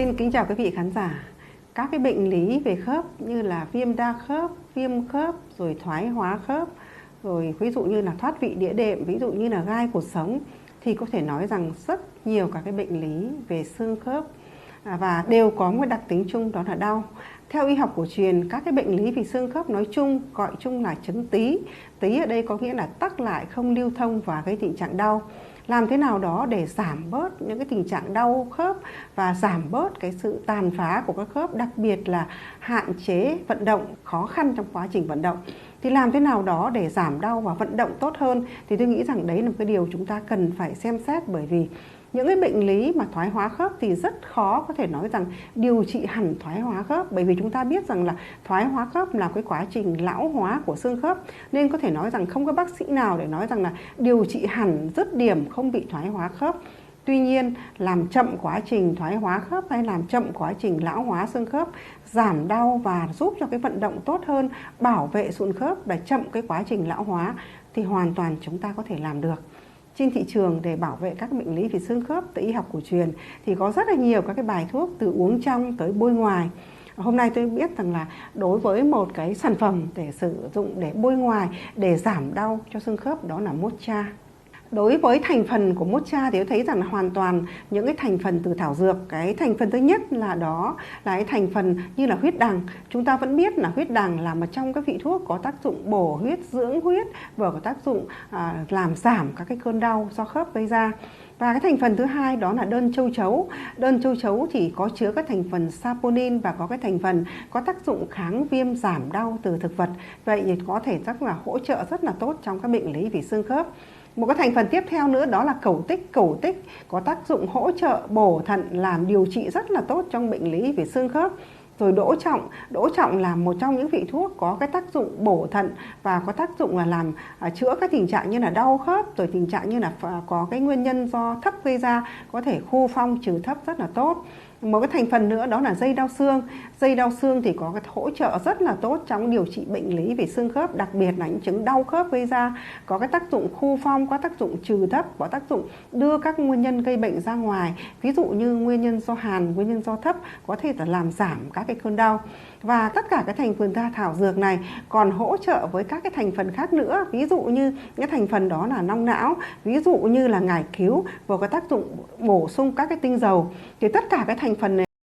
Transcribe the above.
Xin kính chào quý vị khán giả. Các cái bệnh lý về khớp như là viêm đa khớp, viêm khớp, rồi thoái hóa khớp, rồi ví dụ như là thoát vị đĩa đệm, ví dụ như là gai cột sống, thì có thể nói rằng rất nhiều các cái bệnh lý về xương khớp và đều có một đặc tính chung, đó là đau. Theo y học cổ truyền, các cái bệnh lý về xương khớp nói chung gọi chung là chấn tí. Tí ở đây có nghĩa là tắc lại, không lưu thông và gây tình trạng đau. Làm thế nào đó để giảm bớt những cái tình trạng đau khớp và giảm bớt cái sự tàn phá của các khớp, đặc biệt là hạn chế vận động, khó khăn trong quá trình vận động. Thì làm thế nào đó để giảm đau và vận động tốt hơn, thì tôi nghĩ rằng đấy là một cái điều chúng ta cần phải xem xét, bởi vì những cái bệnh lý mà thoái hóa khớp thì rất khó có thể nói rằng điều trị hẳn thoái hóa khớp, bởi vì chúng ta biết rằng là thoái hóa khớp là cái quá trình lão hóa của xương khớp, nên có thể nói rằng không có bác sĩ nào để nói rằng là điều trị hẳn dứt điểm không bị thoái hóa khớp. Tuy nhiên, làm chậm quá trình thoái hóa khớp hay làm chậm quá trình lão hóa xương khớp, giảm đau và giúp cho cái vận động tốt hơn, bảo vệ sụn khớp và chậm cái quá trình lão hóa thì hoàn toàn chúng ta có thể làm được. Trên thị trường để bảo vệ các bệnh lý về xương khớp từ y học cổ truyền thì có rất là nhiều các cái bài thuốc từ uống trong tới bôi ngoài. Hôm nay tôi biết rằng là đối với một cái sản phẩm để sử dụng để bôi ngoài để giảm đau cho xương khớp, đó là Mocha. Đối với thành phần của Mocha thì tôi thấy rằng là hoàn toàn những cái thành phần từ thảo dược. Cái thành phần thứ nhất là đó là cái thành phần như là huyết đằng. Chúng ta vẫn biết là huyết đằng là một trong các vị thuốc có tác dụng bổ huyết, dưỡng huyết và có tác dụng làm giảm các cái cơn đau do khớp gây ra. Và cái thành phần thứ hai đó là đơn châu chấu. Đơn châu chấu thì có chứa các thành phần saponin và có cái thành phần có tác dụng kháng viêm, giảm đau từ thực vật. Vậy thì có thể rất là hỗ trợ rất là tốt trong các bệnh lý về xương khớp. Một cái thành phần tiếp theo nữa đó là cẩu tích. Cẩu tích có tác dụng hỗ trợ bổ thận, làm điều trị rất là tốt trong bệnh lý về xương khớp. Rồi đỗ trọng. Đỗ trọng là một trong những vị thuốc có cái tác dụng bổ thận và có tác dụng là làm chữa các tình trạng như là đau khớp, rồi tình trạng như là có cái nguyên nhân do thấp gây ra, có thể khu phong trừ thấp rất là tốt. Một cái thành phần nữa đó là dây đau xương. Dây đau xương thì có cái hỗ trợ rất là tốt trong điều trị bệnh lý về xương khớp, đặc biệt là những chứng đau khớp gây ra, có cái tác dụng khu phong, có tác dụng trừ thấp, có tác dụng đưa các nguyên nhân gây bệnh ra ngoài, ví dụ như nguyên nhân do hàn, nguyên nhân do thấp, có thể là làm giảm các cái cơn đau. Và tất cả cái thành phần thảo dược này còn hỗ trợ với các cái thành phần khác nữa, ví dụ như cái thành phần đó là long não, ví dụ như là ngải cứu và có tác dụng bổ sung các cái tinh dầu. Thì tất cả cái thành phần này